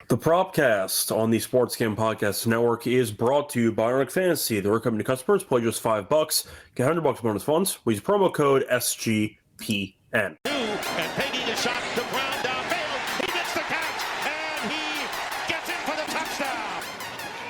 The Propcast on the Sports Game Podcast Network is brought to you by Underdog Fantasy. They're coming to customers. Play just $5. Get $100 bonus funds. We use promo code SGPN. And Peggy the shot to Brown downfield. He gets the catch, and he gets in for the touchdown.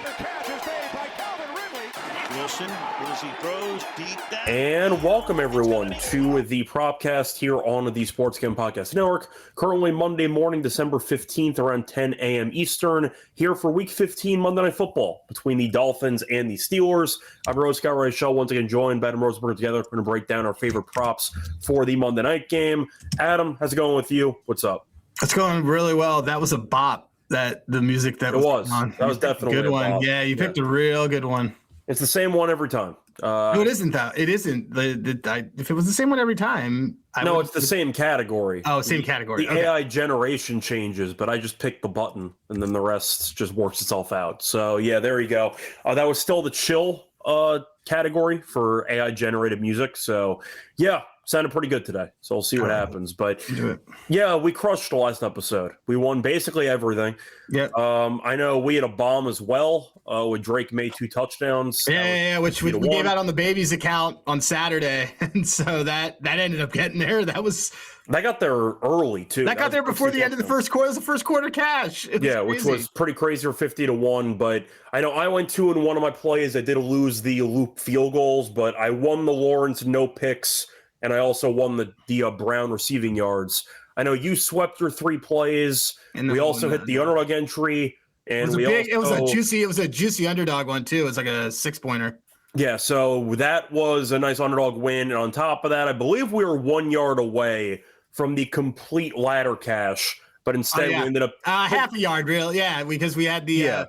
The catch is made by Calvin Ridley. Wilson, as he throws deep down. And welcome, everyone, to the Propcast here on the Sports Game Podcast Network. Currently Monday morning, December 15th, around 10 a.m. Eastern, here for Week 15 Monday Night Football between the Dolphins and the Steelers. I'm Rose Scott Rachel, once again joined by Adam Rosenberg together. We're going to break down our favorite props for the Monday night game. Adam, how's it going with you? What's up? It's going really well. That was a bop, the music that was on. That was definitely a good one. Bop. Yeah, you picked a real good one. It's the same one every time. No, it isn't that. It isn't. If it was the same one every time. It's the same category. Oh, same category. The AI generation changes, but I just pick the button, and then the rest just works itself out. So, yeah, there you go. That was still the chill category for AI-generated music. So, yeah, sounded pretty good today. So we'll see what happens. But, yeah, we crushed the last episode. We won basically everything. Yeah. I know we had a bomb as well with Drake made 2 touchdowns. Yeah, which we gave out on the baby's account on Saturday. And so that ended up getting there. That got there early, too. That got there before the end of the first quarter. It was the first quarter cash. Which was pretty crazy for 50-1. But I know I went 2 in one of my plays. I did lose the loop field goals, but I won the Lawrence no picks, and I also won the Brown receiving yards. I know you swept your 3 plays. We also hit the underdog entry, and it was a juicy underdog one too. It was like a 6-pointer. Yeah, so that was a nice underdog win. And on top of that, I believe we were 1 yard away from the complete ladder cash, but instead we ended up half a yard, really. Yeah, because we had the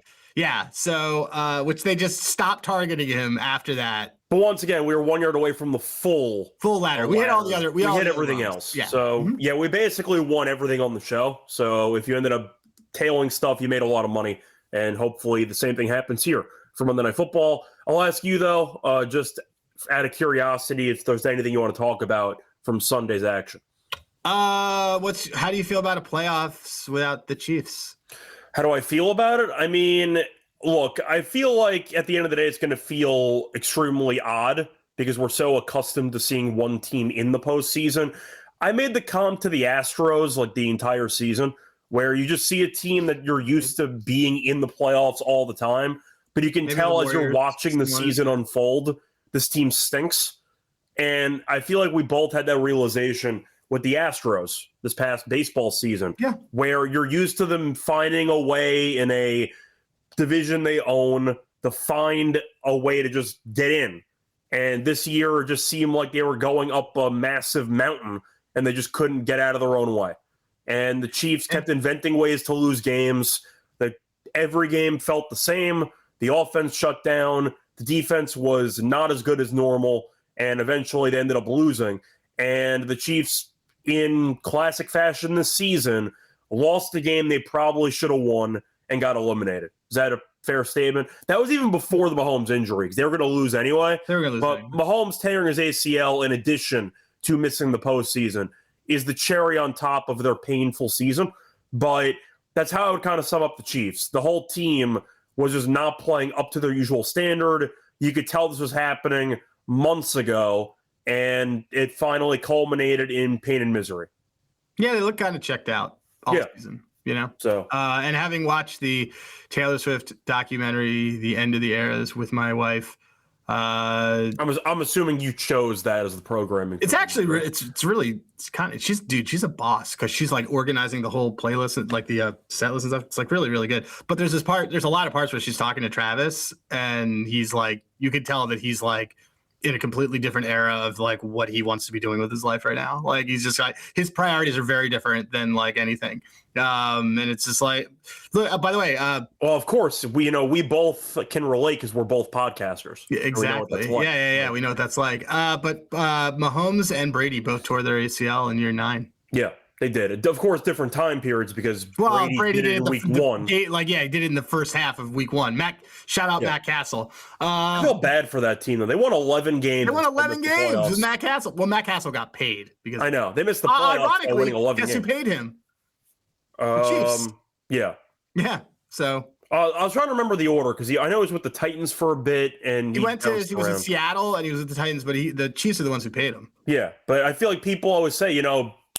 So which they just stopped targeting him after that. But once again, we were 1 yard away from the full ladder. We hit all the other. We hit everything else. Yeah. So we basically won everything on the show. So if you ended up tailing stuff, you made a lot of money, and hopefully the same thing happens here for Monday Night Football. I'll ask you though, just out of curiosity, if there's anything you want to talk about from Sunday's action. How do you feel about a playoffs without the Chiefs? How do I feel about it? I mean, look, I feel like at the end of the day, it's going to feel extremely odd because we're so accustomed to seeing one team in the postseason. I made the comp to the Astros like the entire season, where you just see a team that you're used to being in the playoffs all the time, but you can tell as you're watching the season unfold, this team stinks. And I feel like we both had that realization with the Astros this past baseball season, where you're used to them finding a way in a division they own to find a way to just get in. And this year it just seemed like they were going up a massive mountain and they just couldn't get out of their own way. And the Chiefs kept inventing ways to lose games. That every game felt the same. The offense shut down. The defense was not as good as normal. And eventually they ended up losing. And the Chiefs, in classic fashion this season, lost the game they probably should have won and got eliminated. Is that a fair statement? That was even before the Mahomes injury, because they were going to lose anyway. But Mahomes tearing his ACL, in addition to missing the postseason, is the cherry on top of their painful season. But that's how I would kind of sum up the Chiefs. The whole team was just not playing up to their usual standard. You could tell this was happening months ago, and it finally culminated in pain and misery. Yeah, they look kind of checked out all season. You know, so and having watched the Taylor Swift documentary, The End of the Eras, with my wife, I'm assuming you chose that as the programming. It's actually it's kind of she's a boss because she's like organizing the whole playlist and like the set list and stuff. It's like really, really good. But there's a lot of parts where she's talking to Travis, and he's like, you could tell that he's like in a completely different era of like what he wants to be doing with his life right now. Like he's just like, his priorities are very different than like anything. And it's just like, look, by the way, well, of course we both can relate because we're both podcasters. Yeah, exactly. Yeah. We know what that's like. But Mahomes and Brady both tore their ACL in year 9. Yeah. They did. Of course, different time periods because Brady did it in week 1. He did it in the first half of week 1. Shout out Matt Castle. I feel bad for that team, though. They won 11 games. They won 11 games with Matt Castle. Well, Matt Castle got paid. Because I know. They missed the playoffs by winning 11 guess games. Who paid him? The Chiefs. Yeah. Yeah. So I was trying to remember the order because I know he was with the Titans for a bit, and he was around. in Seattle and he was with the Titans, but the Chiefs are the ones who paid him. Yeah, but I feel like people always say,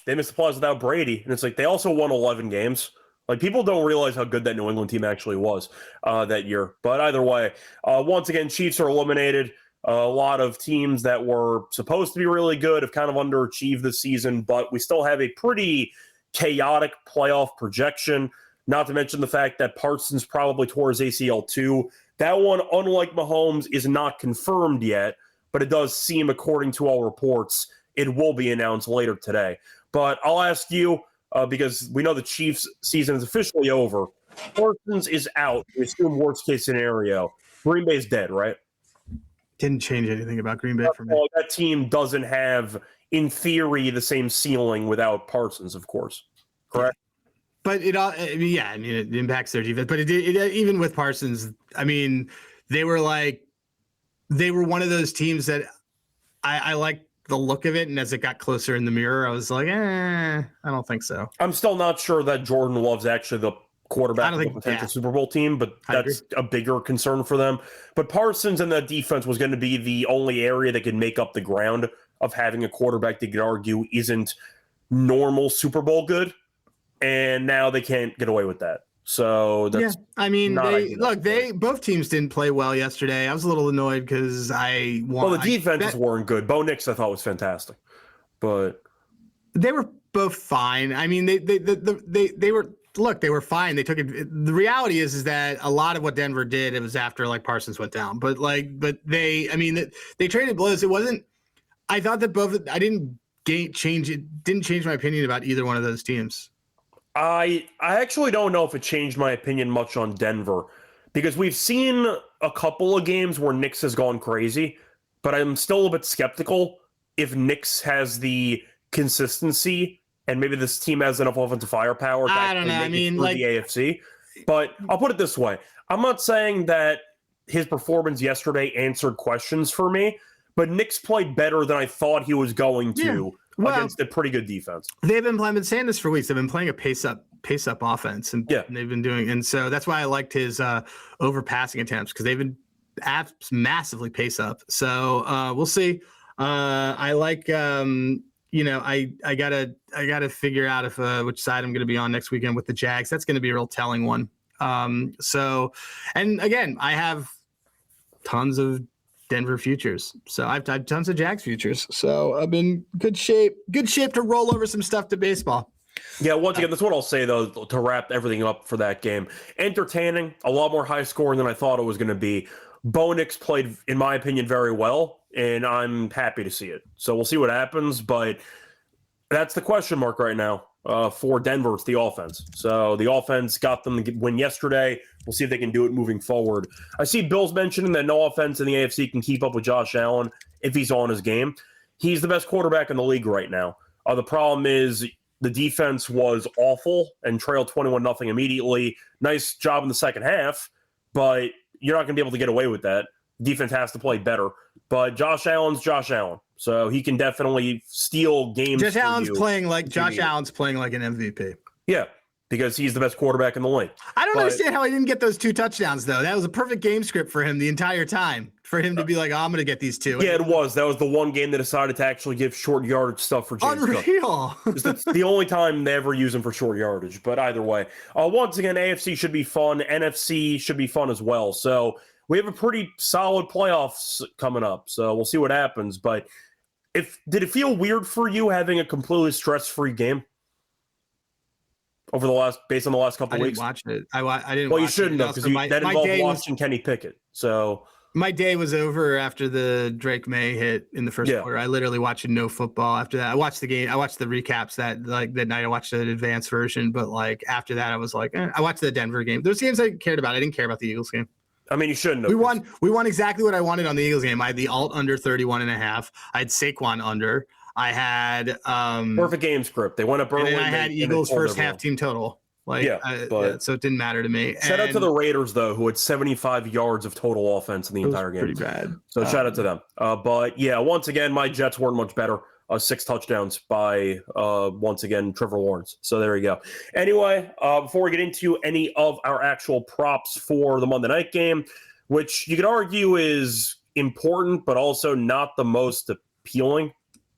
they missed the playoffs without Brady, and it's like they also won 11 games. Like, people don't realize how good that New England team actually was that year. But either way, once again, Chiefs are eliminated. A lot of teams that were supposed to be really good have kind of underachieved this season, but we still have a pretty chaotic playoff projection, not to mention the fact that Parsons probably tore his ACL too. That one, unlike Mahomes, is not confirmed yet, but it does seem, according to all reports, it will be announced later today. But I'll ask you, because we know the Chiefs' season is officially over. Parsons is out. We assume worst-case scenario. Green Bay's dead, right? Didn't change anything about Green Bay for me. Well, that team doesn't have, in theory, the same ceiling without Parsons, of course. Correct? But it impacts their defense. But it even with Parsons, I mean, they were one of those teams that I like the look of it. And as it got closer in the mirror, I was like, I don't think so. I'm still not sure that Jordan Love's actually the quarterback of the potential Super Bowl team, but that's a bigger concern for them. But Parsons and that defense was going to be the only area that could make up the ground of having a quarterback that could argue isn't normal Super Bowl good. And now they can't get away with that. So that's both teams didn't play well yesterday. I was a little annoyed because the defenses weren't good. Bo Nix I thought was fantastic, but they were both fine. I mean, they were fine. They took it. The reality is that a lot of what Denver did, it was after Parsons went down. But they traded blows. It wasn't. I thought that both. I didn't change it. Didn't change my opinion about either one of those teams. I actually don't know if it changed my opinion much on Denver, because we've seen a couple of games where Nix has gone crazy, but I'm still a bit skeptical if Nix has the consistency and maybe this team has enough offensive firepower. I don't know. I mean, the AFC. But I'll put it this way: I'm not saying that his performance yesterday answered questions for me, but Nix played better than I thought he was going to. Well, against a pretty good defense. They've been saying this for weeks. They've been playing a pace up offense, and they've been doing. And so that's why I liked his overpassing attempts, because they've been massively pace up. So we'll see. I like I gotta figure out if which side I'm going to be on next weekend with the Jags. That's going to be a real telling one. So, and again, I have tons of Denver futures. So I've tons of Jags futures. So I'm in good shape to roll over some stuff to baseball. Yeah, once again, that's what I'll say, though, to wrap everything up for that game. Entertaining, a lot more high scoring than I thought it was going to be. Bo Nix played, in my opinion, very well, and I'm happy to see it. So we'll see what happens, but that's the question mark right now for Denver. It's the offense. So the offense got them to win yesterday. We'll see if they can do it moving forward. I see Bill's mentioning that no offense in the AFC can keep up with Josh Allen if he's on his game. He's the best quarterback in the league right now. The problem is the defense was awful and trailed 21-0 immediately. Nice job in the second half, but you're not going to be able to get away with that. Defense has to play better. But Josh Allen's Josh Allen, so he can definitely steal games. Josh Allen's playing like an MVP. Yeah, because he's the best quarterback in the league. I don't understand how he didn't get those 2 touchdowns, though. That was a perfect game script for him the entire time, for him to be like, I'm going to get these 2. Yeah, it was. That was the one game they decided to actually give short yardage stuff for James Unreal. Cook. It's the only time they ever use him for short yardage. But either way, once again, AFC should be fun. NFC should be fun as well. So we have a pretty solid playoffs coming up. So we'll see what happens. But did it feel weird for you having a completely stress-free game? Based on the last couple of weeks? I didn't watch it. I didn't. Well, you shouldn't have, because that involved watching Kenny Pickett. So my day was over after the Drake May hit in the first quarter. I literally watched no football after that. I watched the game. I watched the recaps that night. I watched the advanced version, but after that, I was like, I watched the Denver game. Those games I cared about. I didn't care about the Eagles game. I mean, you shouldn't have. We won exactly what I wanted on the Eagles game. I had the alt under 31.5. I had Saquon under. I had perfect game script. They went up early. And I had Eagles first half team total. So it didn't matter to me. Shout out to the Raiders, though, who had 75 yards of total offense in the entire game. Pretty bad. So shout out to them. But yeah, once again, my Jets weren't much better. 6 touchdowns by, once again, Trevor Lawrence. So there you go. Anyway, before we get into any of our actual props for the Monday night game, which you could argue is important, but also not the most appealing,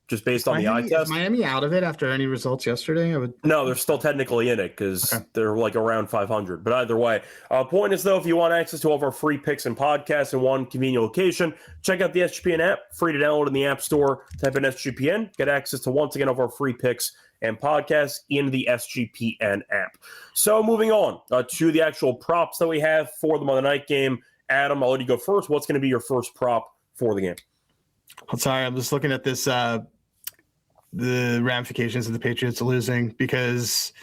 just based on the eye test. Is Miami out of it after any results yesterday? No, they're still technically in it because they're like around 500. But either way, point is, though, if you want access to all of our free picks and podcasts in one convenient location, check out the SGPN app, free to download in the App Store. Type in SGPN, get access to once again all of our free picks and podcasts in the SGPN app. So moving on to the actual props that we have for the Monday night game. Adam, I'll let you go first. What's going to be your first prop for the game? I'm sorry, I'm just looking at this. The ramifications of the Patriots losing, because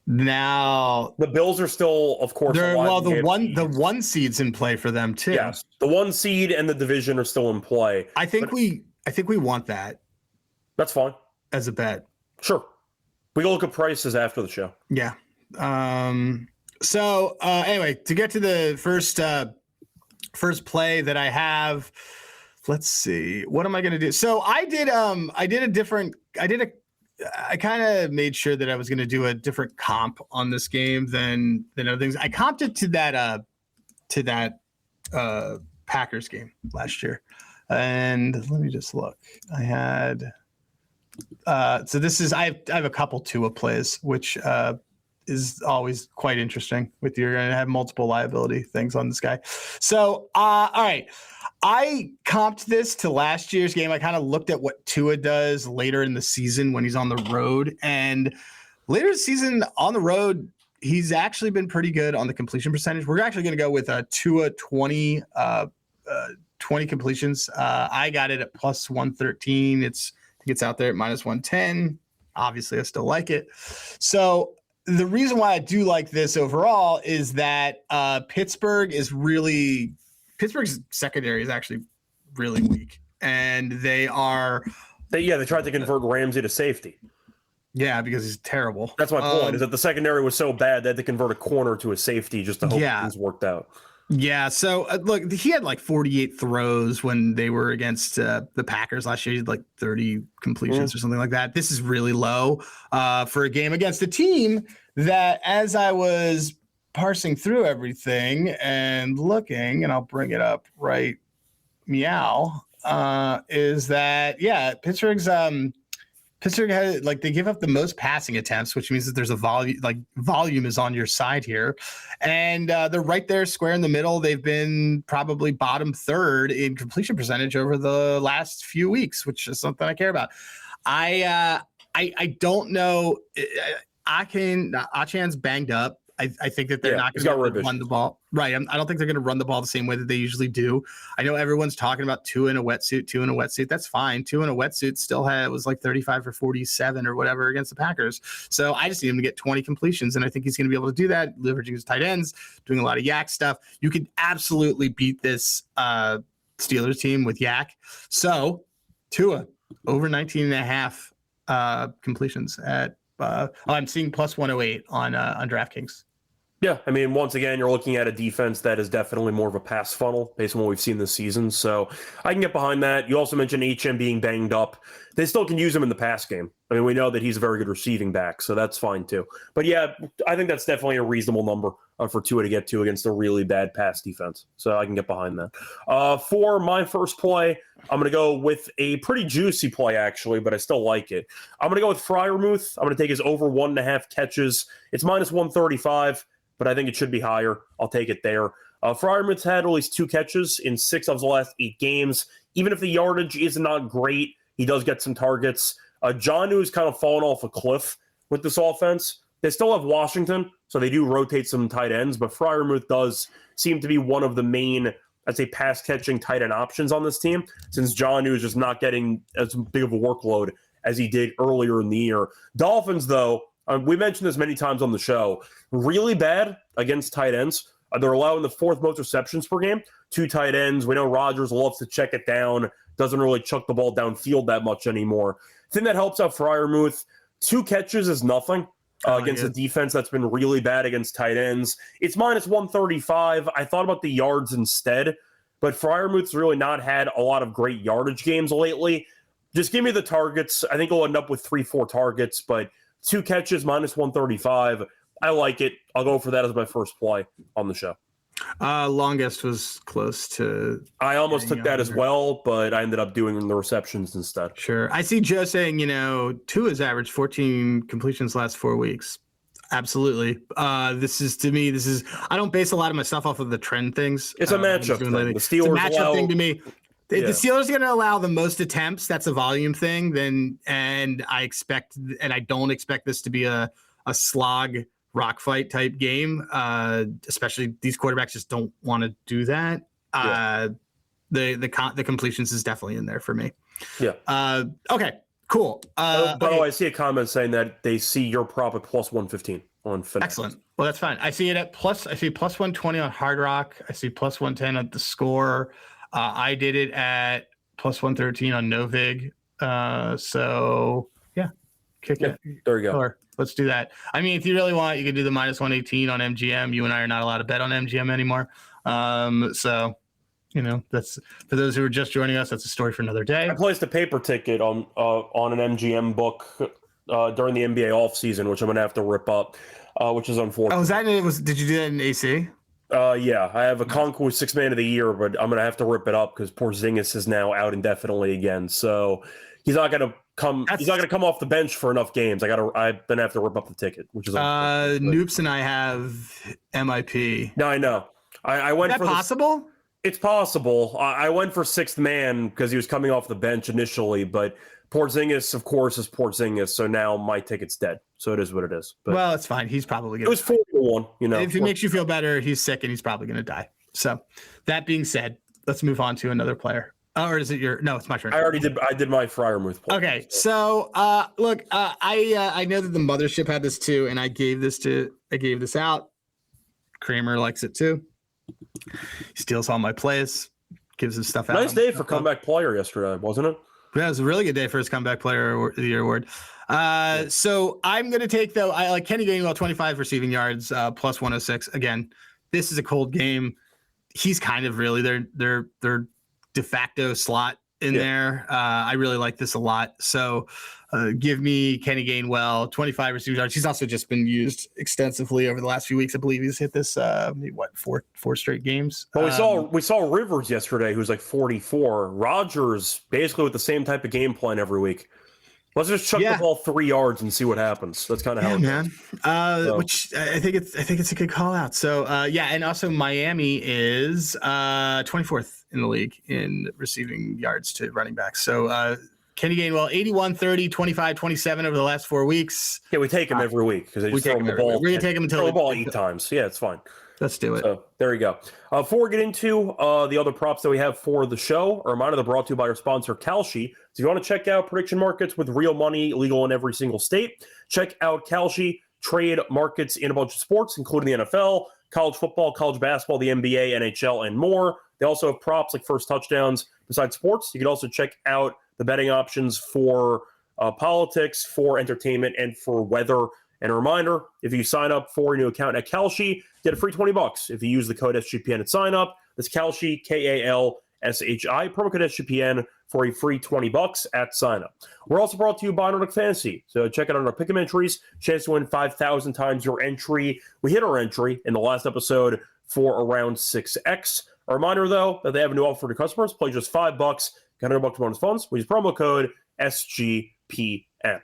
now the Bills are still, of course, the one seed's in play for them too. Yes, the 1 seed and the division are still in play. I think we want that. That's fine as a bet. Sure, we can look at prices after the show. Yeah. So anyway, to get to the first play that I have. Let's see. What am I going to do? So I kind of made sure that I was going to do a different comp on this game than other things. I comped it to that Packers game last year. And let me just look. I had so this is I have a couple Tua plays, which is always quite interesting with you're going to have multiple liability things on this guy. So all right. I comped this to last year's game. I kind of looked at what Tua does later in the season when he's on the road. And later in the season on the road, he's actually been pretty good on the completion percentage. We're actually going to go with a Tua 20 completions. I got it at plus 113. I think it's out there at minus 110. Obviously, I still like it. So the reason why I do like this overall is that Pittsburgh's secondary is actually really weak, and they tried to convert Ramsey to safety. Yeah, because he's terrible. That's my point, is that the secondary was so bad they had to convert a corner to a safety just to hope things worked out. Yeah, so look, he had like 48 throws when they were against the Packers last year. He had like 30 completions or something like that. This is really low for a game against a team that, as I was parsing through everything and looking, and I'll bring it up right meow, is that Pittsburgh has, like, they give up the most passing attempts, which means that there's a volume is on your side here, and they're right there square in the middle. They've been probably bottom third in completion percentage over the last few weeks, which is something I care about. I don't know. Achan's banged up. I think that they're not going to run the ball. Right. I don't think they're going to run the ball the same way that they usually do. I know everyone's talking about Tua in a wetsuit. That's fine. Tua in a wetsuit still was like 35 for 47 or whatever against the Packers. So I just need him to get 20 completions, and I think he's going to be able to do that, leveraging his tight ends, doing a lot of yak stuff. You could absolutely beat this Steelers team with yak. So Tua, over 19 and a half completions at I'm seeing plus 108 on DraftKings. Yeah, I mean, once again, you're looking at a defense that is definitely more of a pass funnel based on what we've seen this season. So I can get behind that. You also mentioned HM being banged up. They still can use him in the pass game. I mean, we know that he's a very good receiving back, so that's fine too. But yeah, I think that's definitely a reasonable number for Tua to get to against a really bad pass defense. So I can get behind that. For my first play, I'm going to go with a pretty juicy play, actually, but I still like it. I'm going to go with Freiermuth. I'm going to take his over 1.5 catches. It's minus 135. But I think it should be higher. I'll take it there. Freiermuth's had at least 2 catches in 6 of the last 8 games. Even if the yardage is not great, he does get some targets. Jonnu's kind of fallen off a cliff with this offense. They still have Washington, so they do rotate some tight ends, but Freiermuth does seem to be one of the main, I'd say, pass-catching tight end options on this team, since Jonnu is just not getting as big of a workload as he did earlier in the year. Dolphins, though, we mentioned this many times on the show, really bad against tight ends. They're allowing the 4th most receptions per game. 2 tight ends. We know Rodgers loves to check it down, doesn't really chuck the ball downfield that much anymore. I think that helps out Freiermuth. 2 catches is nothing against a defense that's been really bad against tight ends. It's minus 135. I thought about the yards instead, but Freiermuth's really not had a lot of great yardage games lately. Just give me the targets. I think he'll end up with 3-4 targets, but 2 catches, minus 135. I like it. I'll go for that as my first play on the show. Longest was close to. I almost took that as well, but I ended up doing the receptions instead. Sure. I see Joe saying, Tua's averaged 14 completions last 4 weeks. Absolutely. This is I don't base a lot of my stuff off of the trend things. It's a matchup thing. The Steelers it's a matchup thing to me. The Steelers are going to allow the most attempts. That's a volume thing. And I don't expect this to be a slog rock fight type game. Especially these quarterbacks just don't want to do that. The completions is definitely in there for me. Yeah. Okay. Cool. By the way, I see a comment saying that they see your prop at plus 115 on Fanatics. Excellent. Well, that's fine. I see it at plus 120 on Hard Rock. I see plus 110 at the Score. I did it at plus 113 on Novig. So yeah, kick it. There you go. Or let's do that. I mean, if you really want, you can do the minus 118 on MGM. You and I are not allowed to bet on MGM anymore. So, that's for those who are just joining us. That's a story for another day. I placed a paper ticket on an MGM book during the NBA offseason, which I'm gonna have to rip up, which is unfortunate. Oh, did you do that in AC? Yeah, I have a Concourse 6 Man of the Year, but I'm gonna have to rip it up because Porzingis is now out indefinitely again. So he's not gonna come. He's not gonna come off the bench for enough games. I'm gonna have to rip up the ticket, which is Noops and I have MIP. No, I know. I went. Is that possible? It's possible. I went for 6th man because he was coming off the bench initially, but Porzingis, of course, is Porzingis. So now my ticket's dead. So it is what it is. But well, it's fine. He's probably going to. It was 4-1. If it makes you feel better, he's sick and he's probably going to die. So that being said, let's move on to another player. Or is it your? No, it's my turn. I did my Freiermuth play. Okay. So look, I know that the mothership had this too, and I gave this out. Kramer likes it too. He steals all my plays, gives his stuff out. Nice day for comeback player yesterday, wasn't it? Yeah, it was a really good day for his comeback player of the year award. So I'm going to take, though, I like Kenny Gainwell, 25 receiving yards, plus 106. Again, this is a cold game. He's kind of really their de facto slot in there. I really like this a lot. So give me Kenny Gainwell, 25 receiving yards. He's also just been used extensively over the last few weeks. I believe he's hit this, four straight games. Well, we saw Rivers yesterday, who's like 44. Rodgers basically with the same type of game plan every week. Let's just chuck the ball 3 yards and see what happens. That's kind of how it goes. Which I think it's a good call out. So and also Miami is 24th in the league in receiving yards to running backs. So Kenny Gainwell, 81, 30, 25, 27 over the last 4 weeks. Yeah, we take him every week because they just throw him the ball. We're going to take him until throw the ball 8 times. Yeah, it's fine. Let's do it. So there you go. Before we get into the other props that we have for the show, a reminder, they're brought to you by our sponsor, Kalshi. So if you want to check out prediction markets with real money, legal in every single state, check out Kalshi. Trade markets in a bunch of sports, including the NFL, college football, college basketball, the NBA, NHL, and more. They also have props like first touchdowns. Besides sports, you can also check out the betting options for politics, for entertainment, and for weather. And a reminder, if you sign up for a new account at Kalshi, get a free $20 if you use the code SGPN at sign up. That's Kalshi, Kalshi, promo code SGPN for a free $20 at sign up. We're also brought to you by Underdog Fantasy. So check out our pick'em entries, chance to win 5,000 times your entry. We hit our entry in the last episode for around 6x. A reminder, though, that they have a new offer to customers. Play just $5, get $100 bonus funds. We use promo code SGPN.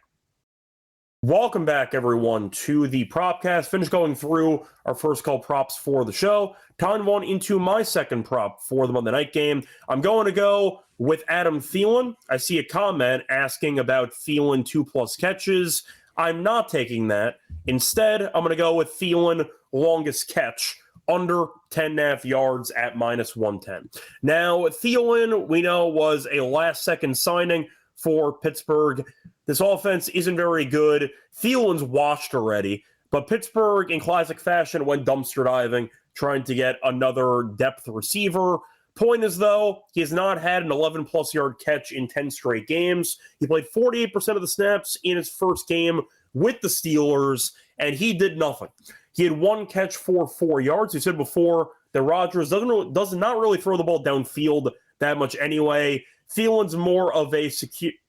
Welcome back, everyone, to the Propcast. Finished going through our first call props for the show. Time one into my second prop for the Monday night game. I'm going to go with Adam Thielen. I see a comment asking about Thielen 2+ catches. I'm not taking that. Instead, I'm going to go with Thielen longest catch, under 10.5 yards at minus 110. Now, Thielen, we know, was a last-second signing for Pittsburgh. This offense isn't very good. Thielen's washed already, but Pittsburgh, in classic fashion, went dumpster diving, trying to get another depth receiver. Point is, though, he has not had an 11+ yard catch in 10 straight games. He played 48% of the snaps in his first game with the Steelers, and he did nothing. He had 1 catch for 4 yards. We said before that Rodgers does not really throw the ball downfield that much anyway. Thielen's more of a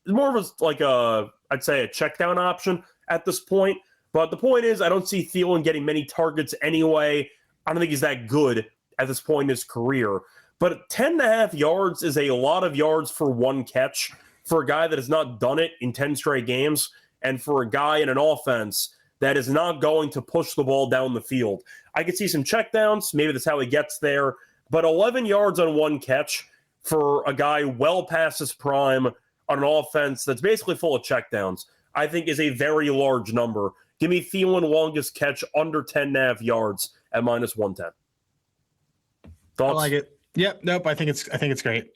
more of I'd say a check down option at this point. But the point is, I don't see Thielen getting many targets anyway. I don't think he's that good at this point in his career. But 10.5 yards is a lot of yards for one catch for a guy that has not done it in 10 straight games, and for a guy in an offense that is not going to push the ball down the field. I could see some checkdowns. Maybe that's how he gets there. But 11 yards on one catch for a guy well past his prime on an offense that's basically full of checkdowns, I think is a very large number. Give me Thielen longest catch under 10.5 yards at -110. Thoughts? I like it. Yep. Nope. I think it's great.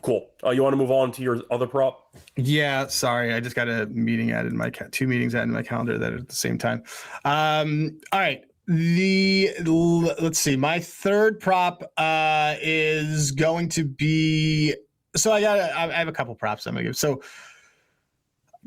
Cool. You want to move on to your other prop? Yeah. Sorry, I just got a meeting added in my two meetings added in my calendar that are at the same time. All right. Let's see. My third prop is going to be. So I have a couple props I'm gonna give. So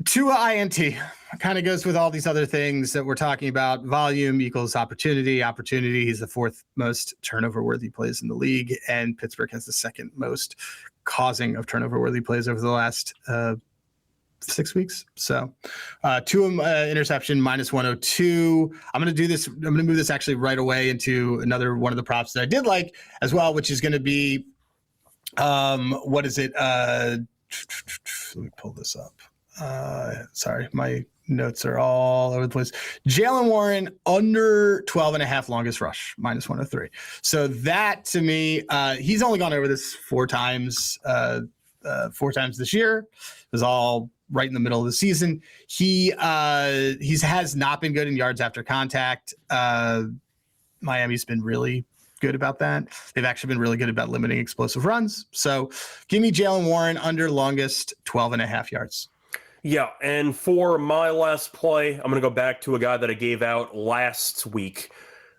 Tua INT kind of goes with all these other things that we're talking about. Volume equals opportunity. Opportunity. He's the fourth most turnover-worthy plays in the league, and Pittsburgh has the second most causing of turnover-worthy plays over the last 6 weeks. So Tua interception -102. I'm going to do this. I'm going to move this actually right away into another one of the props that I did like as well, which is going to be what is it? Let me pull this up. Sorry, my notes are all over the place. Jalen Warren under 12.5 longest rush, -103. So that to me, he's only gone over this four times this year. It was all right in the middle of the season. He has not been good in yards after contact. Miami's been really good about that. They've actually been really good about limiting explosive runs. So give me Jalen Warren under longest 12.5 yards. Yeah, and for my last play, I'm going to go back to a guy that I gave out last week,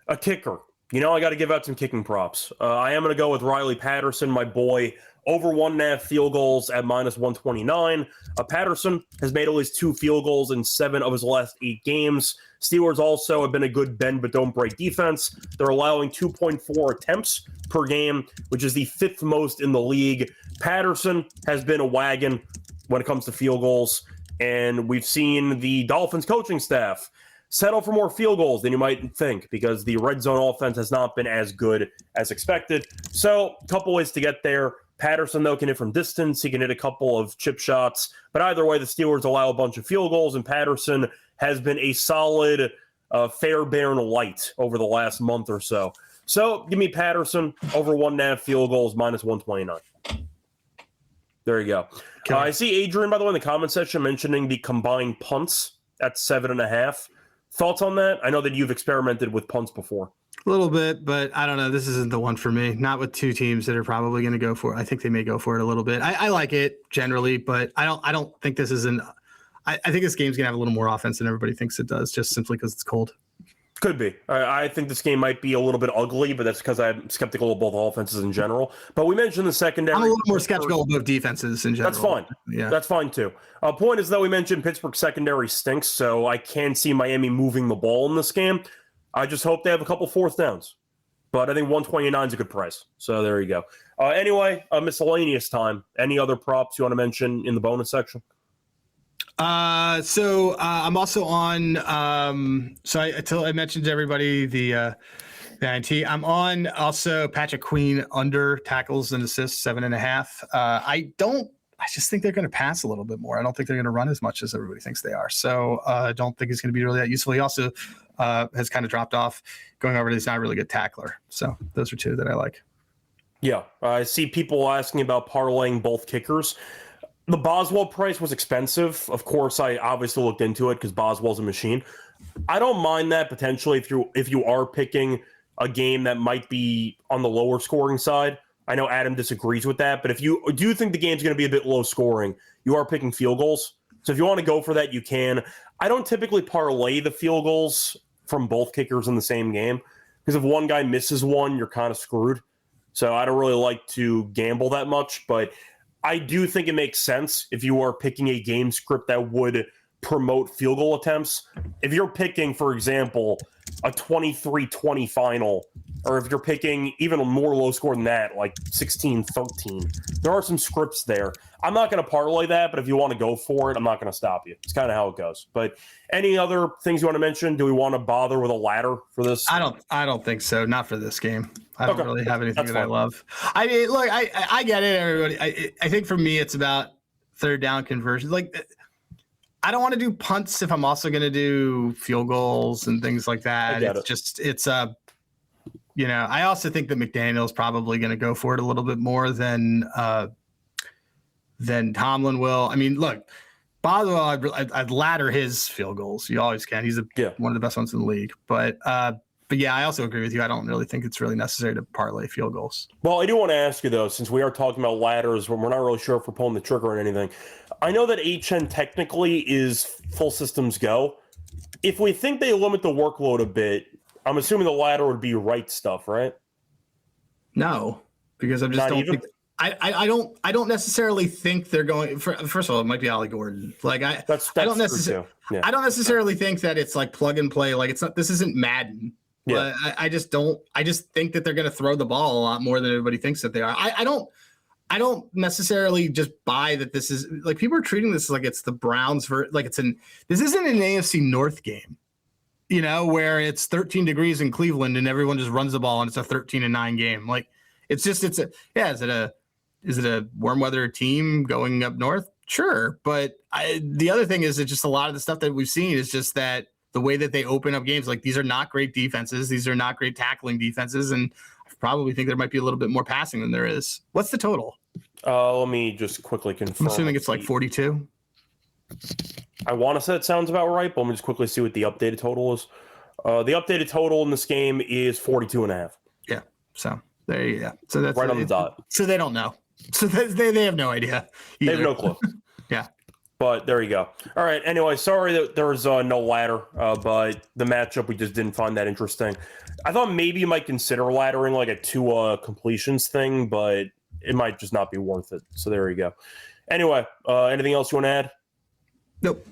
a kicker. I got to give out some kicking props. I am going to go with Riley Patterson, my boy, over 1.5 field goals at -129. Patterson has made at least 2 field goals in 7 of his last 8 games. Steelers also have been a good bend but don't break defense. They're allowing 2.4 attempts per game, which is the 5th most in the league. Patterson has been a wagon when it comes to field goals, and we've seen the Dolphins coaching staff settle for more field goals than you might think because the red zone offense has not been as good as expected. So a couple ways to get there. Patterson, though, can hit from distance. He can hit a couple of chip shots. But either way, the Steelers allow a bunch of field goals, and Patterson has been a solid Fairbairn light over the last month or so. So give me Patterson over 1.5 field goals, -129. There you go. Okay. I see Adrian, by the way, in the comment section mentioning the combined punts at 7.5. Thoughts on that? I know that you've experimented with punts before. A little bit, but I don't know. This isn't the one for me. Not with two teams that are probably going to go for it. I think they may go for it a little bit. I like it generally, but I don't think this is I think this game's going to have a little more offense than everybody thinks it does, just simply because it's cold. Could be. I think this game might be a little bit ugly, but that's because I'm skeptical of both offenses in general. But we mentioned the secondary. I'm a little more skeptical of both defenses in general. That's fine. Yeah, that's fine too. Point is, though, we mentioned Pittsburgh secondary stinks, so I can see Miami moving the ball in this game. I just hope they have a couple fourth downs. But I think 129 is a good price. So there you go. Anyway, miscellaneous time. Any other props you want to mention in the bonus section? So I'm also on. So I mentioned to everybody the INT. I'm on also Patrick Queen under tackles and assists 7.5. I just think they're going to pass a little bit more. I don't think they're going to run as much as everybody thinks they are. So I don't think it's going to be really that useful. He also has kind of dropped off going over to he's not a really good tackler. So those are two that I like. Yeah, I see people asking about parlaying both kickers. The Boswell price was expensive. Of course, I obviously looked into it because Boswell's a machine. I don't mind that potentially if you are picking a game that might be on the lower scoring side. I know Adam disagrees with that, but if you do think the game's going to be a bit low scoring, you are picking field goals. So if you want to go for that, you can. I don't typically parlay the field goals from both kickers in the same game because if one guy misses one, you're kind of screwed. So I don't really like to gamble that much, but I do think it makes sense if you are picking a game script that would promote field goal attempts. If you're picking, for example, a 23-20 final, or if you're picking even a more low score than that, like 16-13, there are some scripts there. I'm not going to parlay that, but if you want to go for it, I'm not going to stop you. It's kind of how it goes. But any other things you want to mention? Do we want to bother with a ladder for this? I don't think so. Not for this game. I don't really have anything That's that fine. I love. I mean, look, I get it, everybody. I think for me, it's about third down conversions. Like, I don't want to do punts if I'm also going to do field goals and things like that. I also think that McDaniel's probably going to go for it a little bit more than Tomlin will. I mean, look, Boswell, I'd ladder his field goals. You always can. He's one of the best ones in the league. But yeah, I also agree with you. I don't really think it's really necessary to parlay field goals. Well, I do want to ask you, though, since we are talking about ladders, when we're not really sure if we're pulling the trigger or anything. I know that HN technically is full systems go. If we think they limit the workload a bit, I'm assuming the ladder would be right stuff, right? No, because I just don't think I don't necessarily think they're going first of all, it might be Ollie Gordon. Like I don't necessarily think that it's like plug and play. Like this isn't Madden. Yeah. But I just think that they're going to throw the ball a lot more than everybody thinks that they are. I don't necessarily just buy that this is like people are treating this like it's the Browns this isn't an AFC North game, where it's 13 degrees in Cleveland and everyone just runs the ball and it's a 13-9 game. Like is it a warm weather team going up north? Sure. But the other thing is that just a lot of the stuff that we've seen is just that the way that they open up games, like these are not great defenses. These are not great tackling defenses. And I probably think there might be a little bit more passing than there is. What's the total? Let me just quickly confirm. I'm assuming it's like 42. I want to say it sounds about right, but let me just quickly see what the updated total is. The updated total in this game is 42.5. Yeah. So there you go. So that's right on the dot. So they don't know. So they have no idea. Either. They have no clue. Yeah. But there you go. All right. Anyway, sorry that there's no ladder, but the matchup, we just didn't find that interesting. I thought maybe you might consider laddering like a Tua completions thing, but it might just not be worth it. So there you go. Anyway, anything else you want to add? Nope.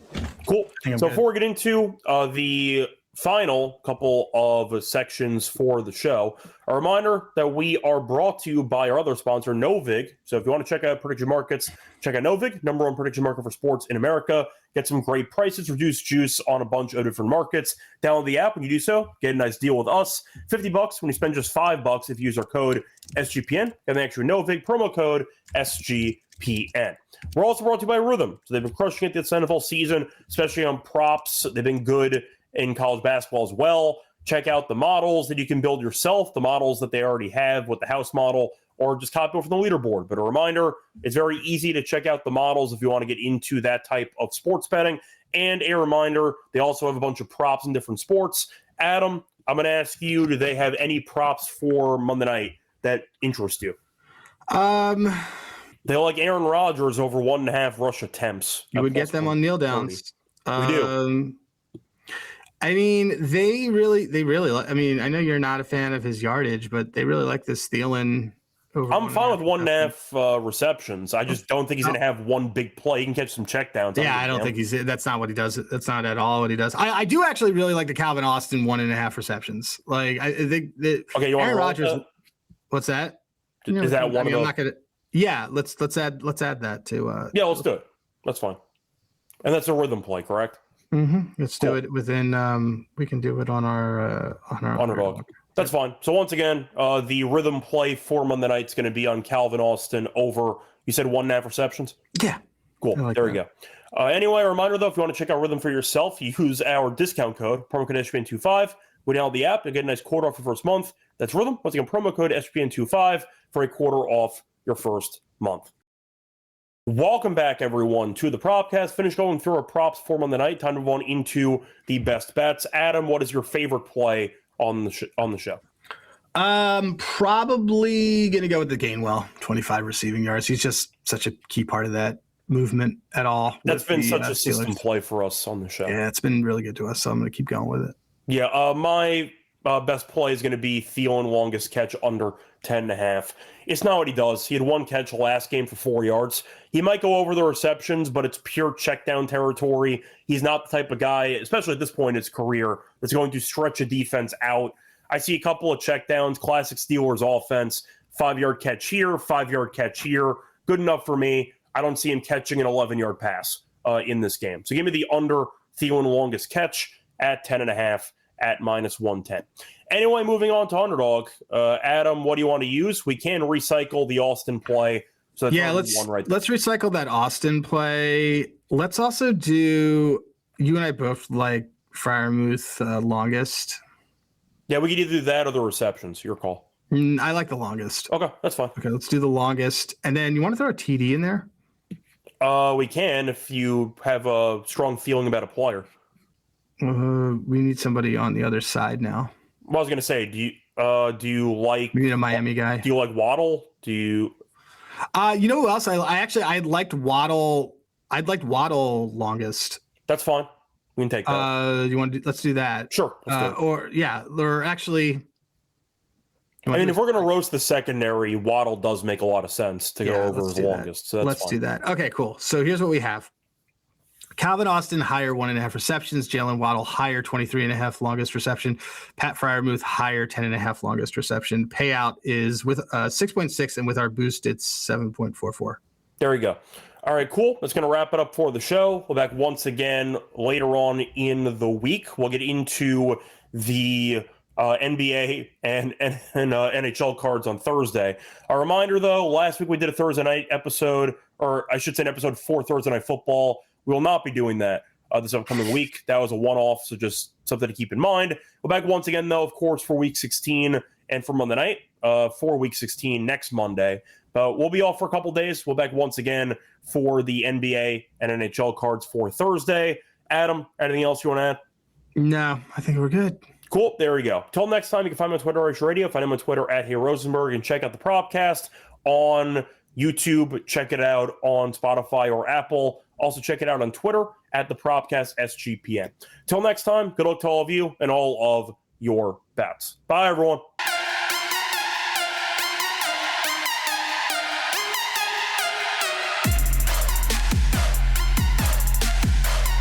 Cool. So before we get into the final couple of sections for the show, a reminder that we are brought to you by our other sponsor, Novig. So if you want to check out prediction markets, check out Novig, number one prediction market for sports in America. Get some great prices, reduced juice on a bunch of different markets. Download the app when you do so. Get a nice deal with us. $50 when you spend just $5 if you use our code SGPN. Get an extra Novig promo code SGPN. We're also brought to you by Rhythm. So they've been crushing it this NFL season, especially on props. They've been good in college basketball as well. Check out the models that you can build yourself, the models that they already have with the house model, or just copy it from the leaderboard. But a reminder, it's very easy to check out the models if you want to get into that type of sports betting. And a reminder, they also have a bunch of props in different sports. Adam, I'm going to ask you, do they have any props for Monday night that interest you? They like Aaron Rodgers over 1.5 rush attempts. You would get them on kneel downs. We do. I mean, they really like, I mean, I know you're not a fan of his yardage, but they really like this Thielen. I'm fine with 1.5 receptions. I just don't think he's going to have one big play. He can catch some checkdowns. Yeah, I don't think that's not what he does. That's not at all what he does. I do actually really like the Calvin Austin 1.5 receptions. Like, I think that Aaron Rodgers. What's that? Is that one of I'm not going to. Yeah, let's add that to. Yeah, let's do it. That's fine. And that's a rhythm play, correct? Mm-hmm. Let's do it within. We can do it on our Underdog. That's fine. So once again, the rhythm play for Monday night is going to be on Calvin Austin over. You said 1.5 receptions. Yeah. Cool. Like there we go. Anyway, a reminder though, if you want to check out Rhythm for yourself, use our discount code promo code SGPN25. We download the app and get a nice quarter off your first month. That's Rhythm. Once again, promo code SGPN25 for a quarter off your first month. Welcome back, everyone, to the Propcast. Finish going through our props for Monday night. Time to move on into the best bets. Adam, what is your favorite play on the show? Probably gonna go with the Gainwell 25 receiving yards. He's just such a key part of that movement at all. That's been such a system play for us on the show. Yeah, it's been really good to us, so I'm gonna keep going with it. Yeah, my best play is going to be Thielen longest catch under 10.5. It's not what he does. He had one catch last game for 4 yards. He might go over the receptions, but it's pure check down territory. He's not the type of guy, especially at this point in his career, that's going to stretch a defense out. I see a couple of check downs, classic Steelers offense, 5-yard catch here, 5-yard catch here. Good enough for me. I don't see him catching an 11-yard pass in this game. So give me the under Thielen longest catch at 10.5 at -110. Anyway, moving on to Underdog. Adam, what do you want to use? We can recycle the Austin play. So that's let's recycle that Austin play. Let's also do, you and I both like Freiermuth longest. Yeah, we could either do that or the receptions. Your call. I like the longest. Okay, that's fine. Okay, let's do the longest. And then you want to throw a TD in there? We can if you have a strong feeling about a player. We need somebody on the other side now. Well, I was going to say, do you like... We need a Miami guy. Do you like Waddle? Do you... You know who else? I liked Waddle. I'd like Waddle longest. That's fine. We can take that. You want to let's do that. Sure. Or actually... I mean, if we're going to roast the secondary, Waddle does make a lot of sense to go over as longest. So that's let's fine. do that. Okay, cool. So here's what we have. Calvin Austin, higher 1.5 receptions. Jalen Waddle, higher 23.5 longest reception. Pat Freiermuth, higher 10.5 longest reception. Payout is with 6.6, and with our boost, it's 7.44. There we go. All right, cool. That's going to wrap it up for the show. We'll be back once again later on in the week. We'll get into the NBA and NHL cards on Thursday. A reminder, though, last week we did a Thursday night episode, or I should say an episode for Thursday Night Football. We will not be doing that this upcoming week. That was a one-off, so just something to keep in mind. We're back once again, though, of course, for Week 16 and for Monday night, for Week 16 next Monday. But we'll be off for a couple days. We'll be back once again for the NBA and NHL cards for Thursday. Adam, anything else you want to add? No, I think we're good. Cool. There we go. Till next time, you can find me on Twitter, Irish Radio. Find him on Twitter at Hey Rosenberg, and check out the Propcast on YouTube. Check it out on Spotify or Apple. Also, check it out on Twitter at the Propcast SGPN. Till next time, good luck to all of you and all of your bets. Bye, everyone.